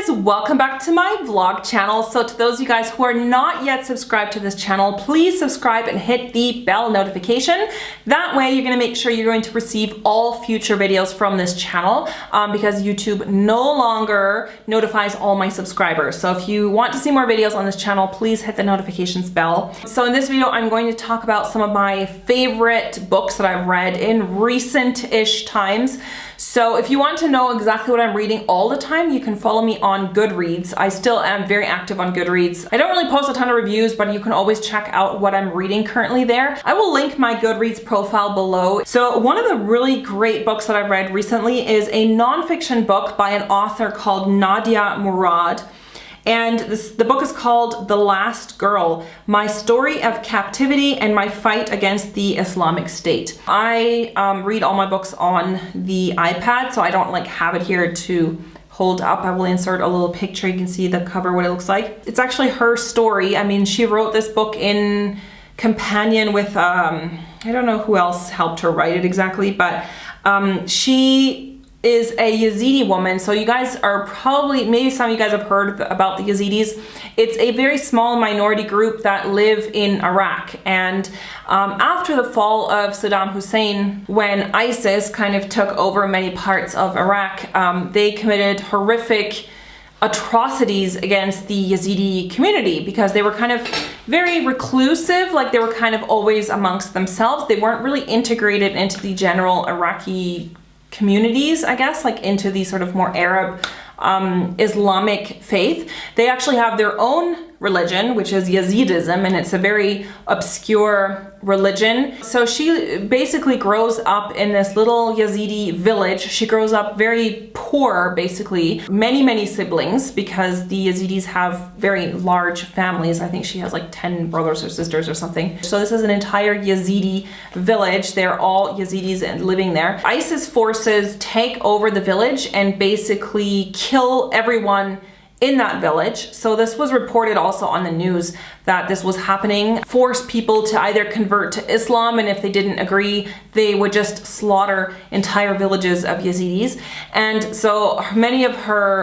guys, welcome back to my vlog channel. So to those of you guys who are not yet subscribed to this channel, please subscribe and hit the bell notification. That way you're going to make sure you're going to receive all future videos from this channel because YouTube no longer notifies all my subscribers. So if you want to see more videos on this channel, please hit the notifications bell. So in this video, I'm going to talk about some of my favorite books that I've read in recent-ish times. So if you want to know exactly what I'm reading all the time, you can follow me on Goodreads. I still am very active on Goodreads. I don't really post a ton of reviews, but you can always check out what I'm reading currently there. I will link my Goodreads profile below. So one of the really great books that I've read recently is a nonfiction book by an author called Nadia Murad. And the book is called The Last Girl, My Story of Captivity and My Fight Against the Islamic State. I read all my books on the iPad, so I don't have it here to hold up. I will insert a little picture. You can see the cover, what it looks like. It's actually her story. I mean, she wrote this book in companion with, I don't know who else helped her write it exactly, but she is a Yazidi woman. So you guys are probably, maybe some of you guys have heard about the Yazidis. It's a very small minority group that live in Iraq. And after the fall of Saddam Hussein, when ISIS kind of took over many parts of Iraq, they committed horrific atrocities against the Yazidi community because they were kind of very reclusive, like they were kind of always amongst themselves. They weren't really integrated into the general Iraqi communities, I guess, like into the sort of more Arab Islamic faith. They actually have their own religion, which is Yazidism, and it's a very obscure religion. So she basically grows up in this little Yazidi village. She grows up very poor, basically. Many siblings, because the Yazidis have very large families. I think she has like 10 brothers or sisters or something. So this is an entire Yazidi village. They're all Yazidis and living there. ISIS forces take over the village and basically kill everyone in that village. So this was reported also on the news that this was happening. Force people to either convert to Islam, and if they didn't agree, they would just slaughter entire villages of Yazidis. And so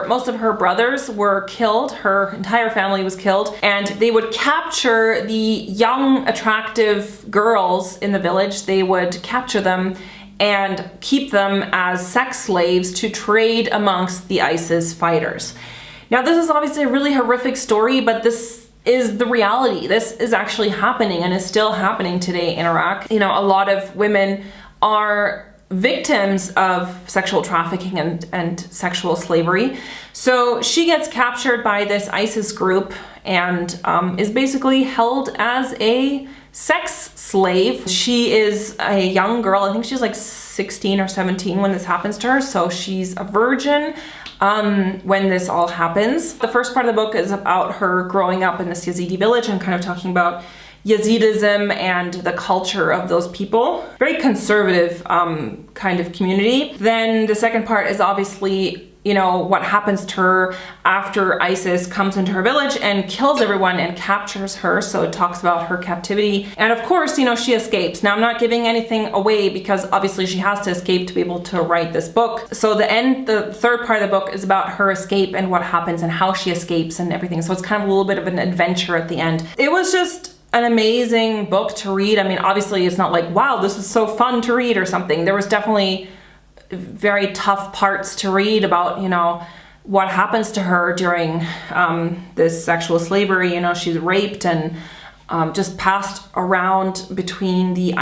most of her brothers were killed, her entire family was killed, and they would capture the young, attractive girls in the village. They would capture them and keep them as sex slaves to trade amongst the ISIS fighters. Now, this is obviously a really horrific story, but this is the reality. This is actually happening and is still happening today in Iraq. You know, a lot of women are victims of sexual trafficking and sexual slavery. So she gets captured by this ISIS group and is basically held as a sex slave. She is a young girl. I think she's like 16 or 17 when this happens to her. So she's a virgin when this all happens. The first part of the book is about her growing up in this Yazidi village and kind of talking about Yazidism and the culture of those people. Very conservative kind of community. Then the second part is obviously, you know, what happens to her after ISIS comes into her village and kills everyone and captures her. So it talks about her captivity. And of course, you know, she escapes. Now, I'm not giving anything away because obviously she has to escape to be able to write this book. So the third part of the book is about her escape and what happens and how she escapes and everything. So it's kind of a little bit of an adventure at the end. It was just an amazing book to read. I mean, obviously it's not like, wow, this is so fun to read or something. There was definitely very tough parts to read about, you know, what happens to her during this sexual slavery. You know, she's raped and just passed around between the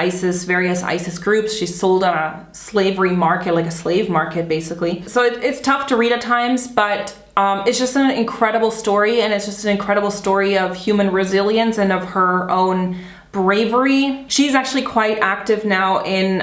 various ISIS groups. She's sold on a slavery market, like a slave market, basically. So it's tough to read at times, but it's just an incredible story, and it's just an incredible story of human resilience and of her own bravery. She's actually quite active now in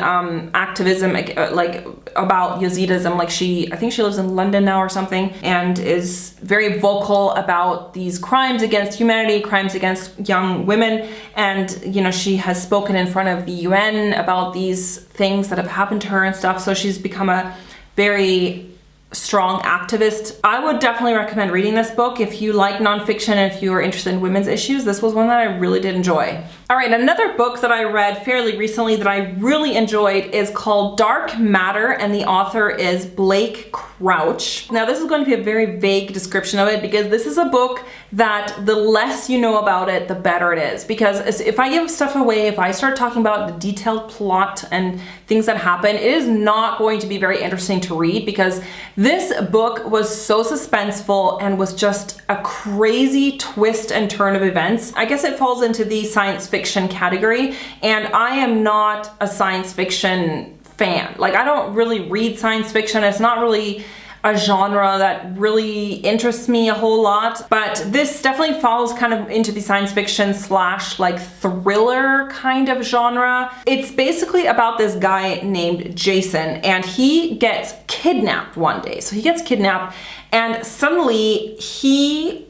activism, like about Yazidism. Like I think she lives in London now or something, and is very vocal about these crimes against humanity, crimes against young women. And, you know, she has spoken in front of the UN about these things that have happened to her and stuff. So she's become a very strong activist. I would definitely recommend reading this book if you like nonfiction and if you are interested in women's issues. This was one that I really did enjoy. All right, another book that I read fairly recently that I really enjoyed is called Dark Matter, and the author is Blake Crouch. Now this is going to be a very vague description of it because this is a book that the less you know about it, the better it is. Because if I give stuff away, if I start talking about the detailed plot and things that happen, it is not going to be very interesting to read because this book was so suspenseful and was just a crazy twist and turn of events. I guess it falls into the science fiction category, and I am not a science fiction fan. Like, I don't really read science fiction. It's not really a genre that really interests me a whole lot, but this definitely falls kind of into the science fiction slash like thriller kind of genre. It's basically about this guy named Jason, and he gets kidnapped one day. So he gets kidnapped and suddenly he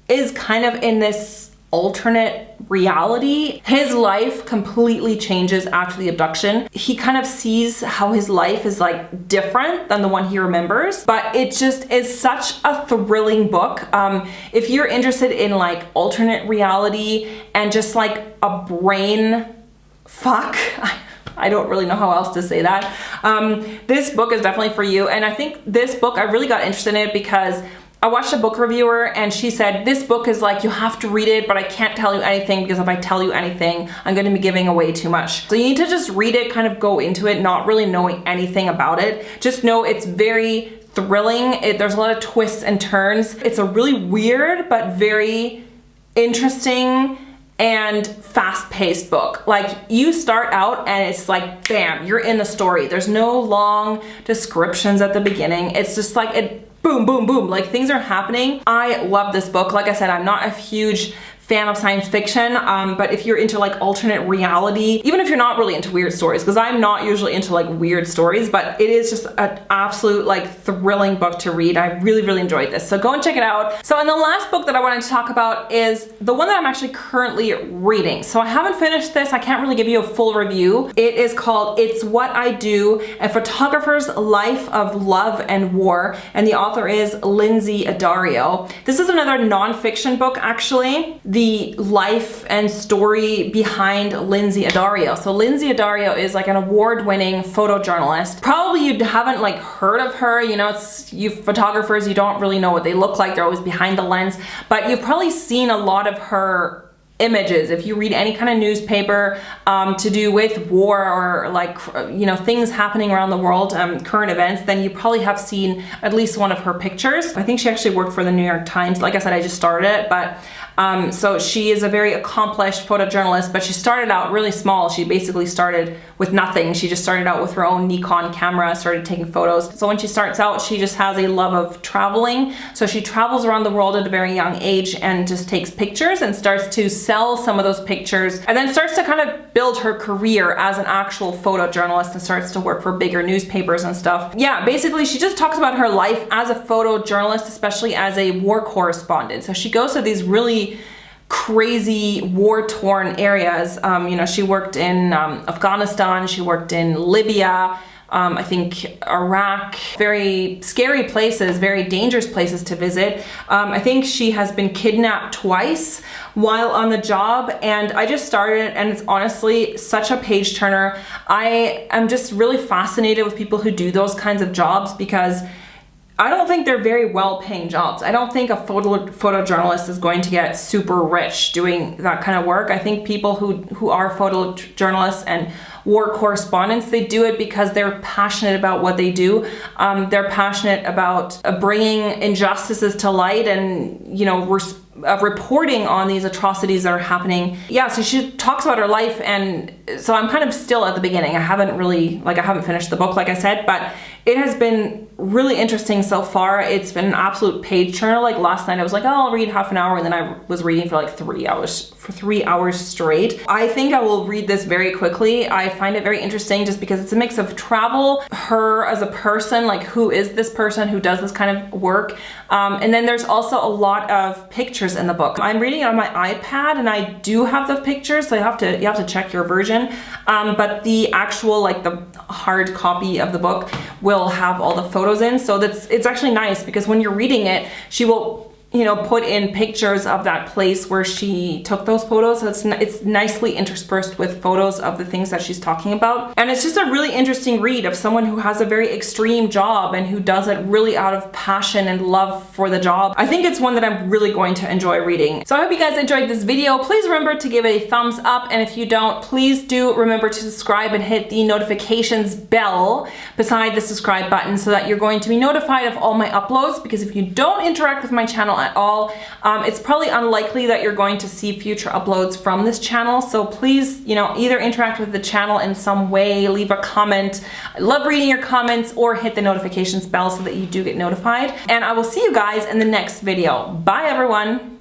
is kind of in this alternate reality. His life completely changes after the abduction. He kind of sees how his life is like different than the one he remembers, but it just is such a thrilling book. If you're interested in like alternate reality and just like a brain fuck, I don't really know how else to say that. This book is definitely for you. And I think this book, I really got interested in it because I watched a book reviewer and she said, this book is like, you have to read it, but I can't tell you anything because if I tell you anything, I'm going to be giving away too much. So you need to just read it, kind of go into it, not really knowing anything about it. Just know it's very thrilling. There's a lot of twists and turns. It's a really weird, but very interesting and fast-paced book. Like, you start out and it's like, bam, you're in the story. There's no long descriptions at the beginning. It's just like, it boom, boom, boom, like things are happening. I love this book. Like I said, I'm not a huge fan of science fiction, but if you're into like alternate reality, even if you're not really into weird stories, because I'm not usually into like weird stories, but it is just an absolute like thrilling book to read. I really, really enjoyed this. So go and check it out. So, and the last book that I wanted to talk about is the one that I'm actually currently reading. So I haven't finished this. I can't really give you a full review. It is called It's What I Do, A Photographer's Life of Love and War, and the author is Lynsey Addario. This is another nonfiction book, actually. The life and story behind Lynsey Addario. So Lynsey Addario is like an award-winning photojournalist. Probably you haven't like heard of her, you know, it's you photographers, you don't really know what they look like. They're always behind the lens, but you've probably seen a lot of her images. If you read any kind of newspaper to do with war or like, you know, things happening around the world, current events, then you probably have seen at least one of her pictures. I think she actually worked for the New York Times. Like I said, I just started it, but so she is a very accomplished photojournalist, but she started out really small. She basically started with nothing. She just started out with her own Nikon camera, started taking photos. So when she starts out, she just has a love of traveling. So she travels around the world at a very young age and just takes pictures and starts to sell some of those pictures, and then starts to kind of build her career as an actual photojournalist and starts to work for bigger newspapers and stuff. Yeah, basically she just talks about her life as a photojournalist, especially as a war correspondent. So she goes to these really crazy war-torn areas. You know, she worked in Afghanistan, she worked in Libya, I think Iraq, very scary places, very dangerous places to visit. I think she has been kidnapped twice while on the job, and I just started, and it's honestly such a page turner. I am just really fascinated with people who do those kinds of jobs because I don't think they're very well-paying jobs. I don't think a photojournalist is going to get super rich doing that kind of work. I think people who are photojournalists and war correspondents, they do it because they're passionate about what they do. They're passionate about bringing injustices to light and, you know, reporting on these atrocities that are happening. Yeah, so she talks about her life, and so I'm kind of still at the beginning. I haven't finished the book, like I said, but it has been really interesting so far. It's been an absolute page turner. Like last night I was like, oh, I'll read half an hour, and then I was reading for like 3 hours, for 3 hours straight. I think I will read this very quickly. I find it very interesting just because it's a mix of travel, her as a person, like who is this person who does this kind of work, and then there's also a lot of pictures pictures in the book. I'm reading it on my iPad and I do have the pictures, so you have to check your version. But the actual, like the hard copy of the book will have all the photos in. So it's actually nice because when you're reading it, she will, you know, put in pictures of that place where she took those photos. So it's nicely interspersed with photos of the things that she's talking about. And it's just a really interesting read of someone who has a very extreme job and who does it really out of passion and love for the job. I think it's one that I'm really going to enjoy reading. So I hope you guys enjoyed this video. Please remember to give it a thumbs up. And if you don't, please do remember to subscribe and hit the notifications bell beside the subscribe button so that you're going to be notified of all my uploads, because if you don't interact with my channel at all, it's probably unlikely that you're going to see future uploads from this channel. So please, you know, either interact with the channel in some way, leave a comment. I love reading your comments, or hit the notifications bell so that you do get notified. And I will see you guys in the next video. Bye everyone.